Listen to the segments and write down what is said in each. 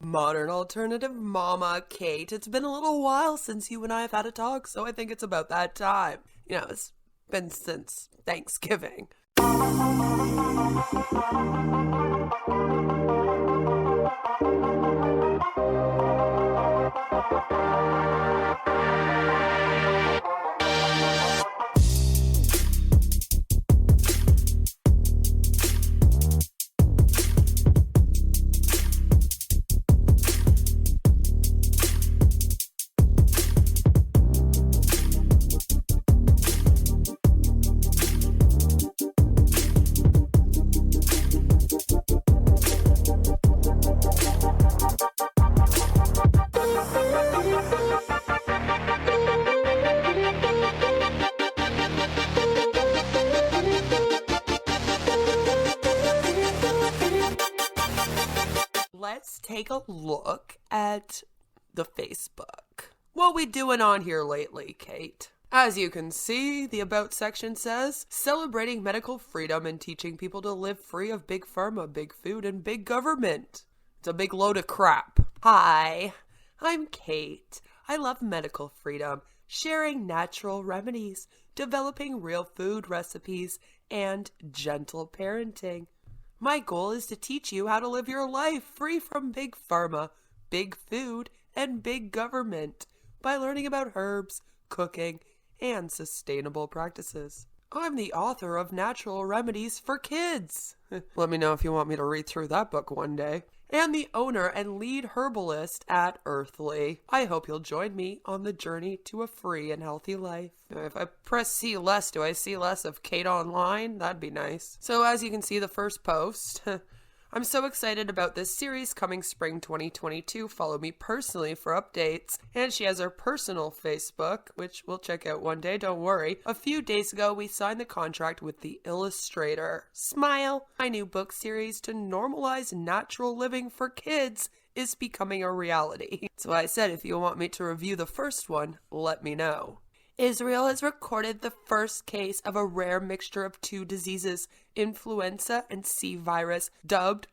Modern alternative mama, Kate. It's been a little while since you and I have had a talk, so I think it's about that time. You know, it's been since Thanksgiving. Let's take a look at the Facebook. What we doing on here lately, Kate? As you can see, the About section says, celebrating medical freedom and teaching people to live free of big pharma, big food, and big government. It's a big load of crap. Hi, I'm Kate. I love medical freedom, sharing natural remedies, developing real food recipes, and gentle parenting. My goal is to teach you how to live your life free from big pharma, big food, and big government by learning about herbs, cooking, and sustainable practices. I'm the author of Natural Remedies for Kids. Let me know if you want me to read through that book one day. And the owner and lead herbalist at Earthley. I hope you'll join me on the journey to a free and healthy life. If I press see less, do I see less of Kate online? That'd be nice. So as you can see, the first post. I'm so excited about this series coming spring 2022. Follow me personally for updates. And she has her personal Facebook, which we'll check out one day, don't worry. A few days ago, we signed the contract with the illustrator. Smile! My new book series to normalize natural living for kids is becoming a reality. So I said if you want me to review the first one, let me know. Israel has recorded the first case of a rare mixture of two diseases, influenza and C virus, dubbed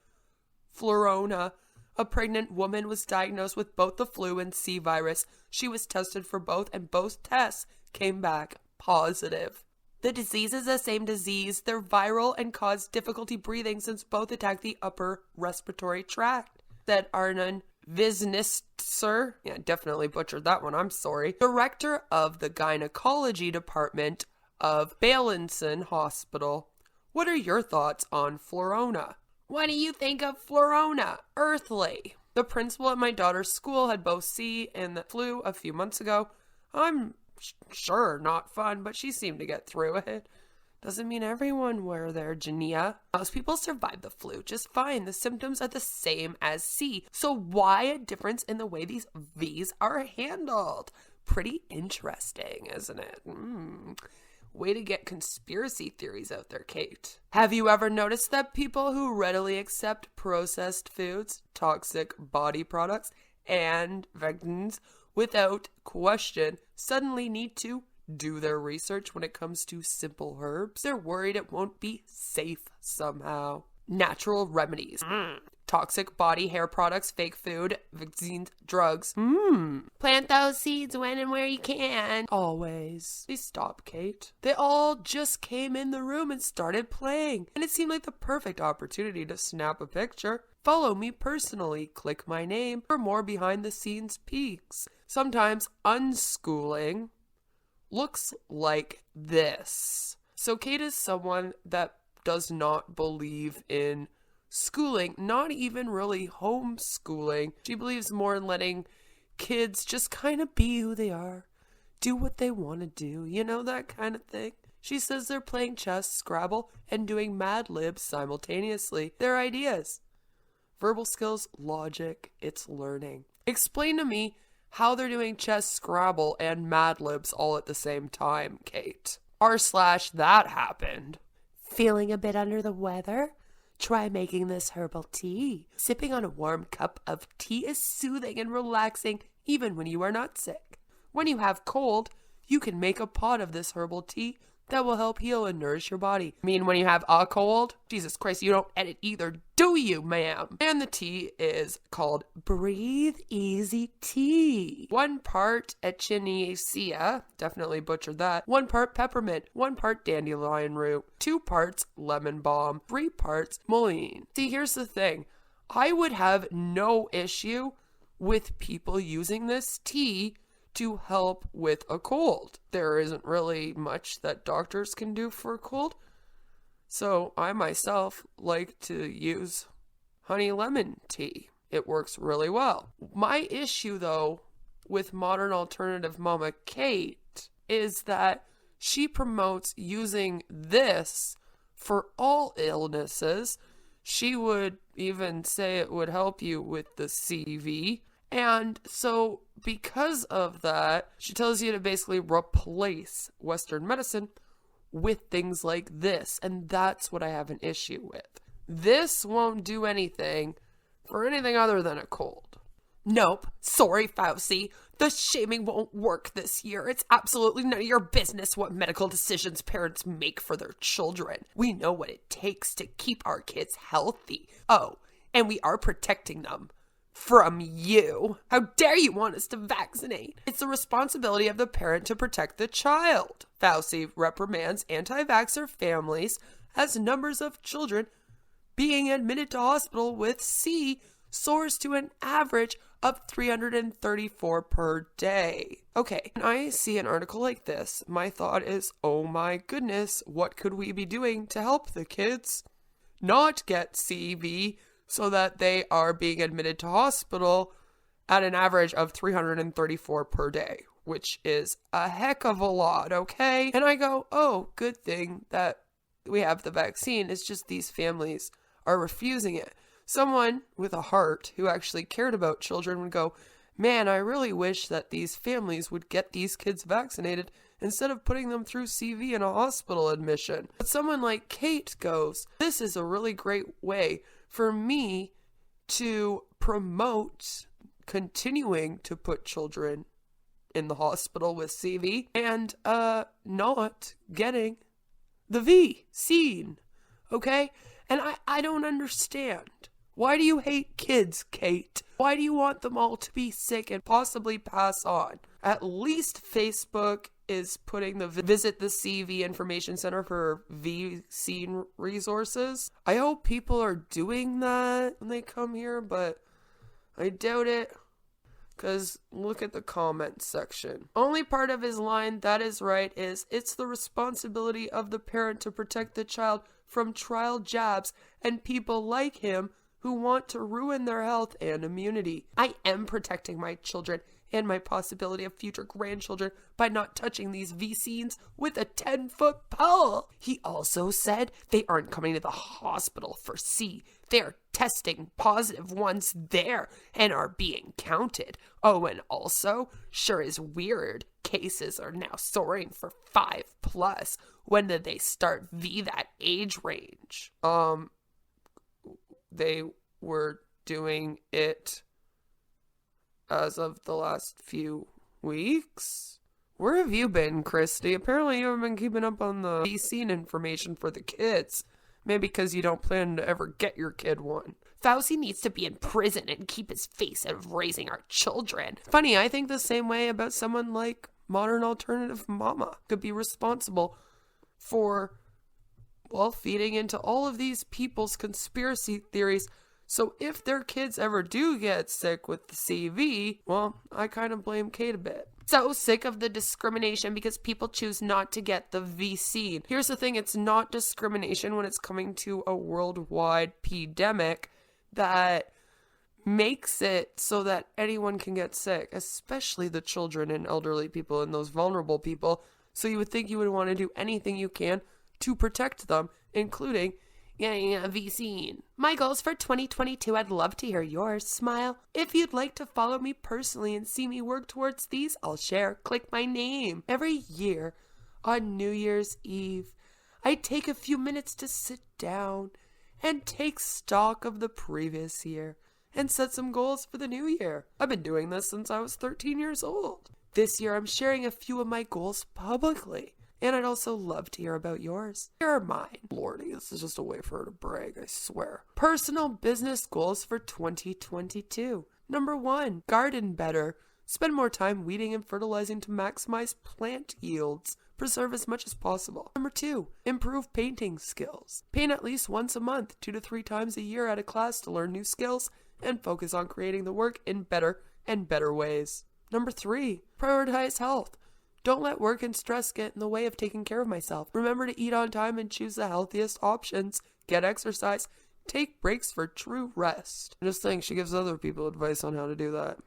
Florona. A pregnant woman was diagnosed with both the flu and C virus. She was tested for both, and both tests came back positive. The disease is the same disease. They're viral and cause difficulty breathing since both attack the upper respiratory tract, said Arnon Visnitzer. Yeah, definitely butchered that one, I'm sorry. Director of the gynecology department of Balinson Hospital. What are your thoughts on Florona? What do you think of Florona? Earthley. The principal at my daughter's school had both C and the flu a few months ago. I'm sure not fun, but she seemed to get through it. Doesn't mean everyone were there, Jania. Most people survive the flu just fine. The symptoms are the same as C. So why a difference in the way these V's are handled? Pretty interesting, isn't it? Way to get conspiracy theories out there, Kate. Have you ever noticed that people who readily accept processed foods, toxic body products, and vegans without question suddenly need to do their research when it comes to simple herbs? They're worried it won't be safe somehow. Natural remedies. Toxic body hair products, fake food, vaccines, drugs. Plant those seeds when and where you can. Always. Please stop, Kate. They all just came in the room and started playing, and it seemed like the perfect opportunity to snap a picture. Follow me personally. Click my name for more behind the scenes peeks. Sometimes unschooling looks like this. So Kate is someone that does not believe in schooling, not even really homeschooling. She believes more in letting kids just kind of be who they are, do what they want to do, you know, that kind of thing. She says they're playing chess, Scrabble, and doing Mad Libs simultaneously. They're ideas. Verbal skills, logic, it's learning. Explain to me how they're doing chess, Scrabble, and Mad Libs all at the same time, Kate. r/that happened. Feeling a bit under the weather? Try making this herbal tea. Sipping on a warm cup of tea is soothing and relaxing even when you are not sick. When you have cold, you can make a pot of this herbal tea that will help heal and nourish your body. I mean, when you have a cold, Jesus Christ, you don't edit either, do you, ma'am? And the tea is called Breathe Easy Tea. 1 part echinacea, definitely butchered that. 1 part peppermint, 1 part dandelion root, 2 parts lemon balm, 3 parts mullein. See, here's the thing. I would have no issue with people using this tea to help with a cold. There isn't really much that doctors can do for a cold. So I myself like to use honey lemon tea. It works really well. My issue though with modern alternative mama Kate is that she promotes using this for all illnesses. She would even say it would help you with the CV. And so because of that, she tells you to basically replace Western medicine with things like this. And that's what I have an issue with. This won't do anything for anything other than a cold. Nope. Sorry, Fauci. The shaming won't work this year. It's absolutely none of your business what medical decisions parents make for their children. We know what it takes to keep our kids healthy. Oh, and we are protecting them from you. How dare you want us to vaccinate? It's the responsibility of the parent to protect the child. Fauci reprimands anti-vaxxer families as numbers of children being admitted to hospital with C soars to an average of 334 per day. Okay, when I see an article like this, my thought is, oh my goodness, what could we be doing to help the kids not get CV so that they are being admitted to hospital at an average of 334 per day, which is a heck of a lot, okay? And I go, oh, good thing that we have the vaccine. It's just these families are refusing it. Someone with a heart who actually cared about children would go, man, I really wish that these families would get these kids vaccinated instead of putting them through CV and a hospital admission. But someone like Kate goes, this is a really great way for me to promote continuing to put children in the hospital with CV and not getting the V seen. Okay? And I don't understand. Why do you hate kids, Kate? Why do you want them all to be sick and possibly pass on? At least Facebook is putting the visit the CV information center for vaccine resources. I hope people are doing that when they come here, but I doubt it. Because look at the comments section. Only part of his line that is right is, it's the responsibility of the parent to protect the child from trial jabs and people like him who want to ruin their health and immunity. I am protecting my children and my possibility of future grandchildren by not touching these vaccines with a 10-foot pole. He also said they aren't coming to the hospital for C. They're testing positive ones there and are being counted. Oh, and also, sure is weird, cases are now soaring for 5+. When did they start that age range? They were doing it as of the last few weeks. Where have you been, Christy? Apparently you haven't been keeping up on the vaccine information for the kids. Maybe because you don't plan to ever get your kid one. Fauci needs to be in prison and keep his face out of raising our children. Funny, I think the same way about someone like Modern Alternative Mama. Could be responsible for, well, feeding into all of these people's conspiracy theories. So if their kids ever do get sick with the CV, well, I kind of blame Kate a bit. So sick of the discrimination because people choose not to get the vaccine. Here's the thing, it's not discrimination when it's coming to a worldwide pandemic that makes it so that anyone can get sick, especially the children and elderly people and those vulnerable people. So you would think you would want to do anything you can to protect them, including getting a vaccine. My goals for 2022, I'd love to hear yours. Smile. If you'd like to follow me personally and see me work towards these, I'll share. Click my name. Every year on New Year's Eve, I take a few minutes to sit down and take stock of the previous year and set some goals for the new year. I've been doing this since I was 13 years old. This year, I'm sharing a few of my goals publicly, And I'd also love to hear about yours. Here are mine. Lordy, this is just a way for her to brag, I swear. Personal business goals for 2022. Number 1, garden better. Spend more time weeding and fertilizing to maximize plant yields. Preserve as much as possible. Number 2, improve painting skills. Paint at least once a month, 2 to 3 times a year at a class to learn new skills and focus on creating the work in better and better ways. Number 3, prioritize health. Don't let work and stress get in the way of taking care of myself. Remember to eat on time and choose the healthiest options. Get exercise. Take breaks for true rest. I just think she gives other people advice on how to do that.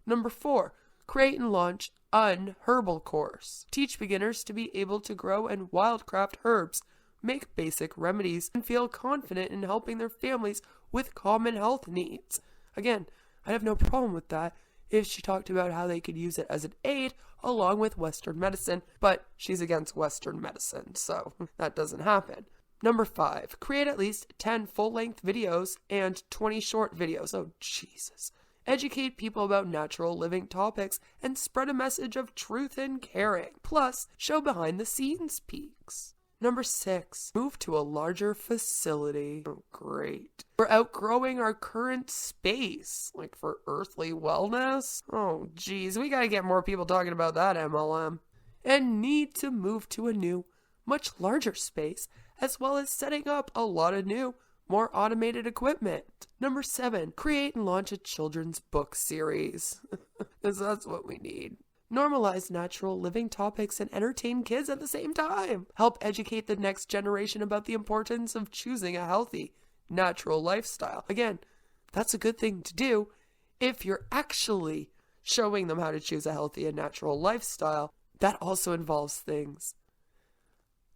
Number 4, create and launch an herbal course. Teach beginners to be able to grow and wildcraft herbs, make basic remedies, and feel confident in helping their families with common health needs. Again, I'd have no problem with that if she talked about how they could use it as an aid along with Western medicine, but she's against Western medicine, so that doesn't happen. Number 5, create at least 10 full-length videos and 20 short videos. Oh, Jesus. Educate people about natural living topics and spread a message of truth and caring. Plus, show behind-the-scenes peeks. Number 6, move to a larger facility. Oh, great. We're outgrowing our current space, like for earthly wellness. Oh, geez, we gotta get more people talking about that MLM. And need to move to a new, much larger space, as well as setting up a lot of new, more automated equipment. Number 7, create and launch a children's book series. Because that's what we need. Normalize natural living topics and entertain kids at the same time. Help educate the next generation about the importance of choosing a healthy, natural lifestyle. Again, that's a good thing to do if you're actually showing them how to choose a healthy and natural lifestyle. That also involves things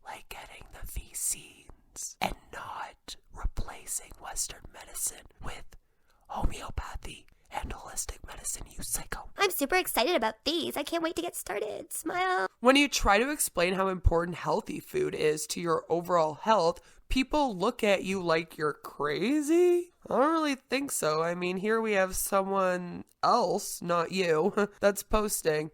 like getting the vaccines and not replacing Western medicine with homeopathy and holistic medicine, you psycho. I'm super excited about these. I can't wait to get started. Smile. When you try to explain how important healthy food is to your overall health, people look at you like you're crazy? I don't really think so. I mean, here we have someone else, not you, that's posting,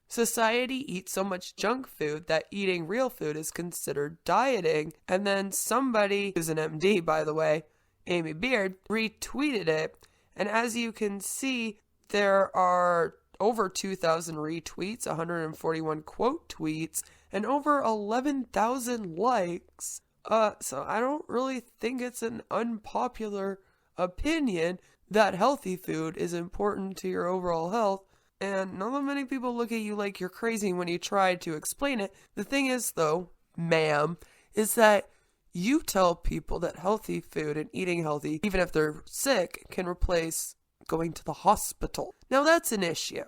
society eats so much junk food that eating real food is considered dieting. And then somebody, who's an MD by the way, Amy Beard, retweeted it. And as you can see, there are over 2,000 retweets, 141 quote tweets, and over 11,000 likes. So I don't really think it's an unpopular opinion that healthy food is important to your overall health. And not that many people look at you like you're crazy when you try to explain it. The thing is, though, ma'am, is that you tell people that healthy food and eating healthy, even if they're sick, can replace going to the hospital. Now that's an issue.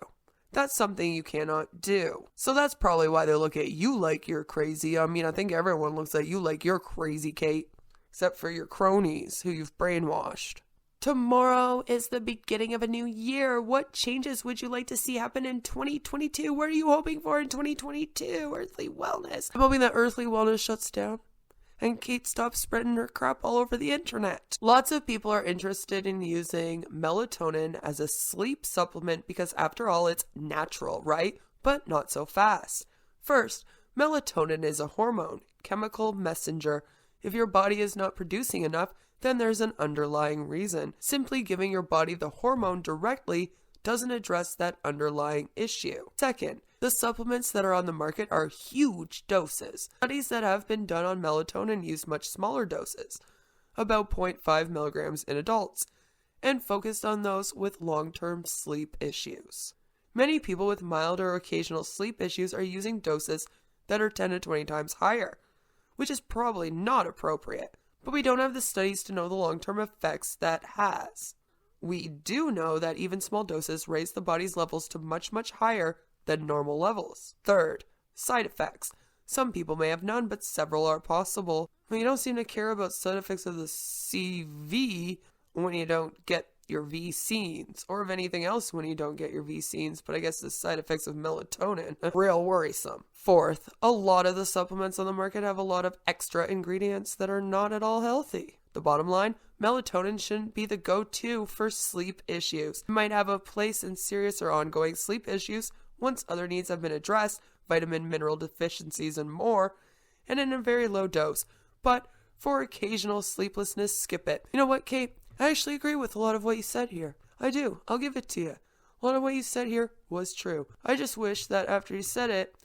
That's something you cannot do. So that's probably why they look at you like you're crazy. I mean, I think everyone looks at you like you're crazy, Kate. Except for your cronies who you've brainwashed. Tomorrow is the beginning of a new year. What changes would you like to see happen in 2022? What are you hoping for in 2022? Earthly wellness. I'm hoping that earthly wellness shuts down and Kate stops spreading her crap all over the internet. Lots of people are interested in using melatonin as a sleep supplement because after all, it's natural, right? But not so fast. First, melatonin is a hormone, chemical messenger. If your body is not producing enough, then there's an underlying reason. Simply giving your body the hormone directly doesn't address that underlying issue. Second, the supplements that are on the market are huge doses. Studies that have been done on melatonin use much smaller doses, about 0.5 milligrams in adults, and focused on those with long-term sleep issues. Many people with mild or occasional sleep issues are using doses that are 10 to 20 times higher, which is probably not appropriate, but we don't have the studies to know the long-term effects that has. We do know that even small doses raise the body's levels to much, much higher than normal levels. Third, side effects. Some people may have none, but several are possible. You don't seem to care about side effects of the CV when you don't get your vaccines, or of anything else when you don't get your vaccines, but I guess the side effects of melatonin, real worrisome. Fourth, a lot of the supplements on the market have a lot of extra ingredients that are not at all healthy. The bottom line, melatonin shouldn't be the go-to for sleep issues. It might have a place in serious or ongoing sleep issues once other needs have been addressed, vitamin, mineral deficiencies, and more, and in a very low dose. But for occasional sleeplessness, skip it. You know what, Kate? I actually agree with a lot of what you said here. I do. I'll give it to you. A lot of what you said here was true. I just wish that after you said it,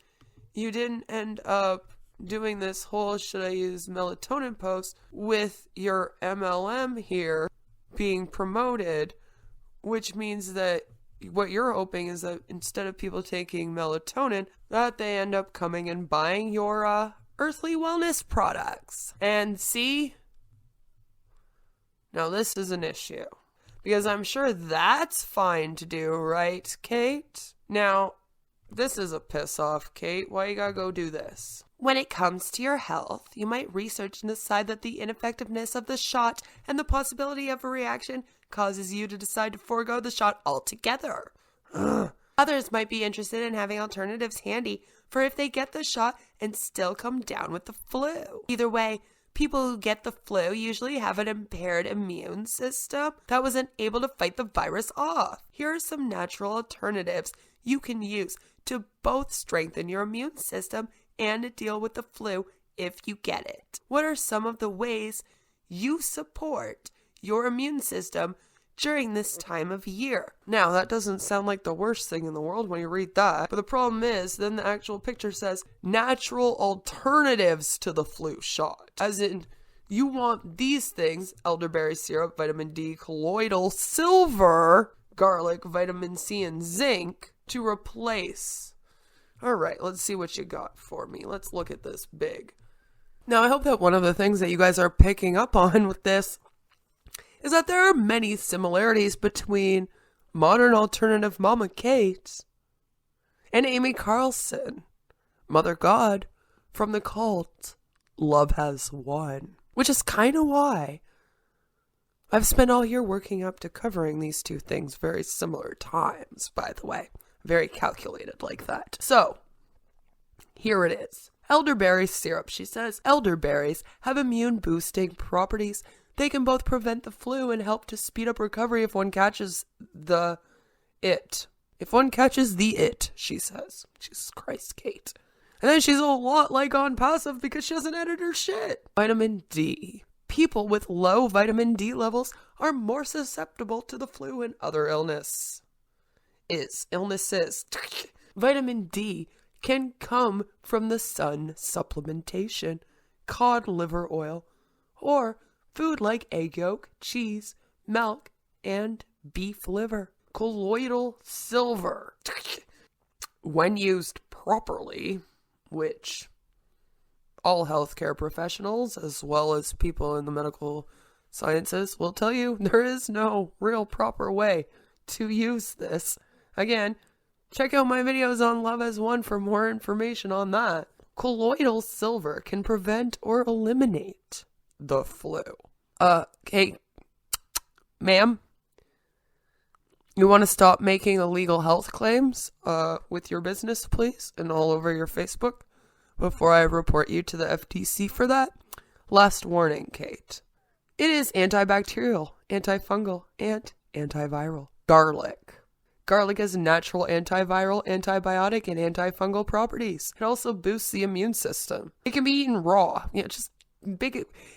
you didn't end up doing this whole should I use melatonin post with your MLM here being promoted, which means that what you're hoping is that instead of people taking melatonin, that they end up coming and buying your Earthley wellness products. And see, now this is an issue. Because I'm sure that's fine to do, right, Kate? Now, this is a piss off, Kate. Why you gotta go do this? When it comes to your health, you might research and decide that the ineffectiveness of the shot and the possibility of a reaction causes you to decide to forego the shot altogether. Others might be interested in having alternatives handy for if they get the shot and still come down with the flu. Either way, people who get the flu usually have an impaired immune system that wasn't able to fight the virus off. Here are some natural alternatives you can use to both strengthen your immune system and to deal with the flu if you get it. What are some of the ways you support your immune system during this time of year? Now, that doesn't sound like the worst thing in the world when you read that, but the problem is then the actual picture says natural alternatives to the flu shot. As in, you want these things: elderberry syrup, vitamin D, colloidal silver, garlic, vitamin C, and zinc to replace. All right, let's see what you got for me. Let's look at this big. Now, I hope that one of the things that you guys are picking up on with this is that there are many similarities between modern alternative Mama Kate and Amy Carlson, Mother God from the cult Love Has Won. Which is kind of why I've spent all year working up to covering these two things very similar times, by the way. Very calculated like that. So, here it is. Elderberry syrup, she says. Elderberries have immune boosting properties. They can both prevent the flu and help to speed up recovery if one catches the it. If one catches the it, she says. Jesus Christ, Kate. And then she's a lot like on passive because she doesn't edit her shit. Vitamin D. People with low vitamin D levels are more susceptible to the flu and other illnesses. Vitamin D can come from the sun supplementation, cod liver oil, or food like egg yolk, cheese, milk, and beef liver. Colloidal silver, when used properly, which all healthcare professionals, as well as people in the medical sciences, will tell you there is no real proper way to use this. Again, check out my videos on Love Has Won for more information on that. Colloidal silver can prevent or eliminate the flu. Hey, ma'am, you want to stop making illegal health claims with your business, please, and all over your Facebook before I report you to the FTC for that? Last warning, Kate. It is antibacterial, antifungal, and antiviral. Garlic. Garlic has natural antiviral, antibiotic, and antifungal properties. It also boosts the immune system. It can be eaten raw.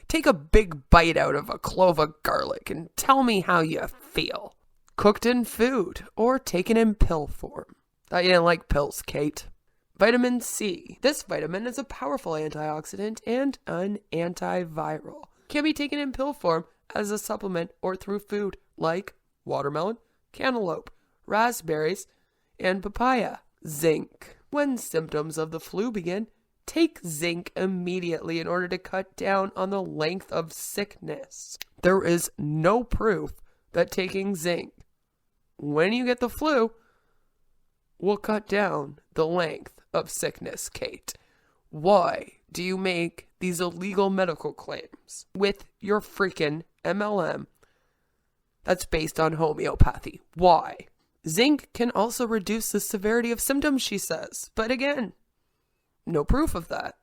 Take a big bite out of a clove of garlic and tell me how you feel. Cooked in food or taken in pill form. Thought you didn't like pills, Kate. Vitamin C. This vitamin is a powerful antioxidant and an antiviral. Can be taken in pill form as a supplement or through food like watermelon, cantaloupe, raspberries, and papaya. Zinc. When symptoms of the flu begin, take zinc immediately in order to cut down on the length of sickness. There is no proof that taking zinc when you get the flu will cut down the length of sickness, Kate. Why do you make these illegal medical claims with your freaking MLM that's based on homeopathy? Why? Zinc can also reduce the severity of symptoms, she says. But again, no proof of that.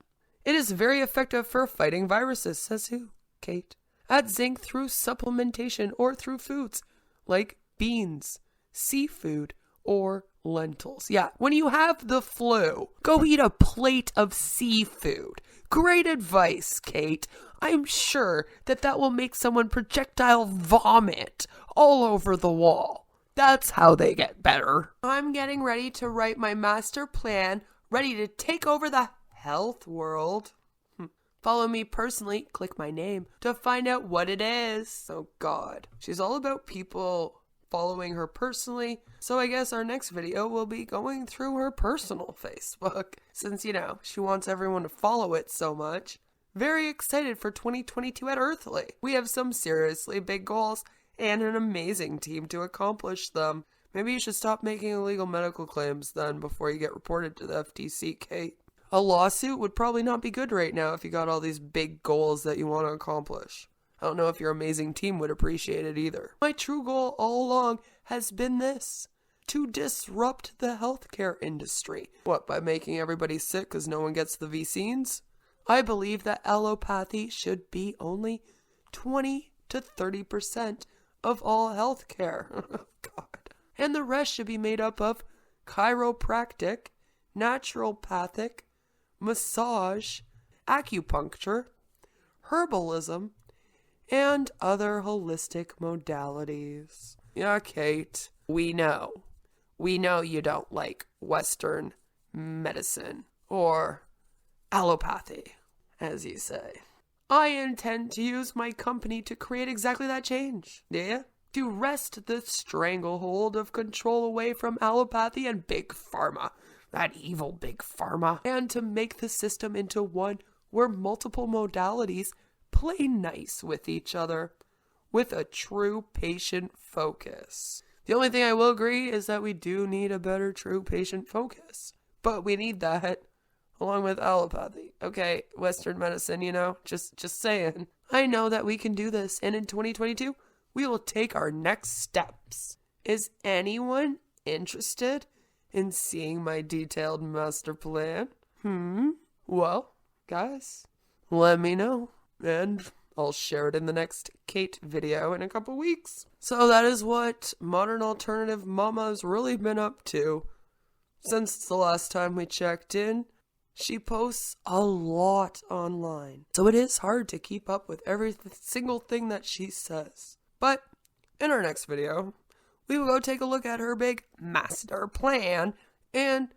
It is very effective for fighting viruses, says who? Kate. Add zinc through supplementation or through foods like beans, seafood, or lentils. Yeah, when you have the flu, go eat a plate of seafood. Great advice, Kate. I'm sure that will make someone projectile vomit all over the wall. That's how they get better. I'm getting ready to write my master plan, ready to take over the health world. Follow me personally, click my name to find out what it is. Oh God, she's all about people following her personally. So I guess our next video will be going through her personal Facebook, since, you know, she wants everyone to follow it so much. Very excited for 2022 at Earthley. We have some seriously big goals and an amazing team to accomplish them. Maybe you should stop making illegal medical claims then before you get reported to the FTC, Kate. A lawsuit would probably not be good right now if you got all these big goals that you want to accomplish. I don't know if your amazing team would appreciate it either. My true goal all along has been this: to disrupt the healthcare industry. What, by making everybody sick because no one gets the vaccines? I believe that allopathy should be only 20 to 30% of all healthcare. God. And the rest should be made up of chiropractic, naturopathic, massage, acupuncture, herbalism, and other holistic modalities. Yeah, Kate, we know you don't like Western medicine or allopathy, as you say. I intend to use my company to create exactly that change. Yeah? To wrest the stranglehold of control away from allopathy and big pharma. That evil big pharma. And to make the system into one where multiple modalities play nice with each other, with a true patient focus. The only thing I will agree is that we do need a better true patient focus. But we need that along with allopathy. Okay, Western medicine, you know, just saying. I know that we can do this, and in 2022, we will take our next steps. Is anyone interested in seeing my detailed master plan? Well, guys, let me know, and I'll share it in the next Kate video in a couple weeks. So that is what Modern Alternative Mama's really been up to since the last time we checked in. She posts a lot online, so it is hard to keep up with every single thing that she says. But in our next video, we will go take a look at her big master plan and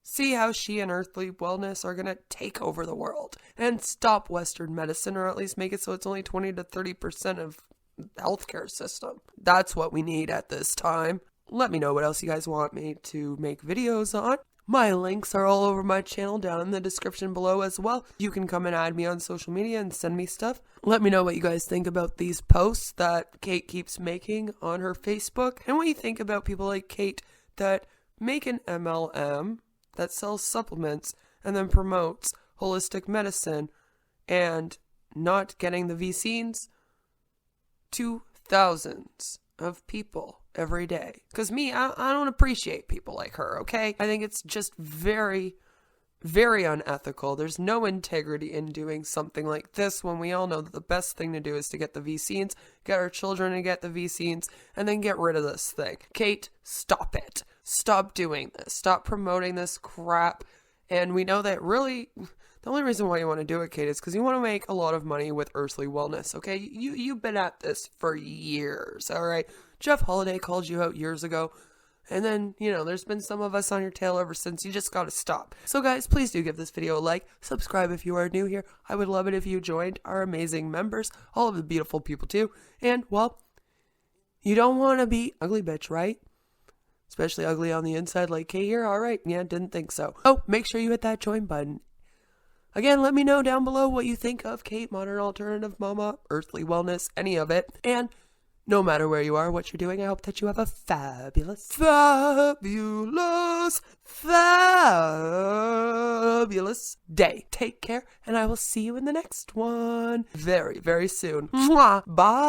see how she and Earthly Wellness are going to take over the world and stop Western medicine, or at least make it so it's only 20 to 30% of the healthcare system. That's what we need at this time. Let me know what else you guys want me to make videos on. My links are all over my channel down in the description below as well. You can come and add me on social media and send me stuff. Let me know what you guys think about these posts that Kate keeps making on her Facebook, and what you think about people like Kate that make an MLM that sells supplements and then promotes holistic medicine and not getting the vaccines to thousands of people every day. Because I don't appreciate people like her, okay? I think it's just very, very unethical. There's no integrity in doing something like this when we all know that the best thing to do is to get the vaccines, get our children to get the vaccines, and then get rid of this thing. Kate, stop it. Stop doing this. Stop promoting this crap. And we know that really, the only reason why you want to do it, Kate, is because you want to make a lot of money with Earthly Wellness, okay? You've been at this for years, all right? Jeff Holiday called you out years ago. And then, you know, there's been some of us on your tail ever since. You just gotta stop. So guys, please do give this video a like. Subscribe if you are new here. I would love it if you joined our amazing members. All of the beautiful people too. And, well, you don't want to be ugly bitch, right? Especially ugly on the inside like Kate here. Alright, yeah, didn't think so. Oh, make sure you hit that join button. Again, let me know down below what you think of Kate, Modern Alternative Mama, Earthly Wellness, any of it. And no matter where you are, what you're doing, I hope that you have a fabulous day. Take care, and I will see you in the next one very, very soon. Mwah. Bye.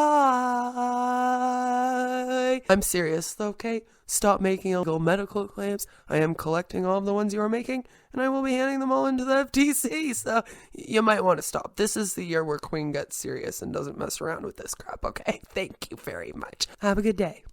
I'm serious, though, Kate. Stop making illegal medical claims. I am collecting all of the ones you are making, and I will be handing them all into the FTC, so you might want to stop. This is the year where Queen gets serious and doesn't mess around with this crap, okay? Thank you very much. Have a good day.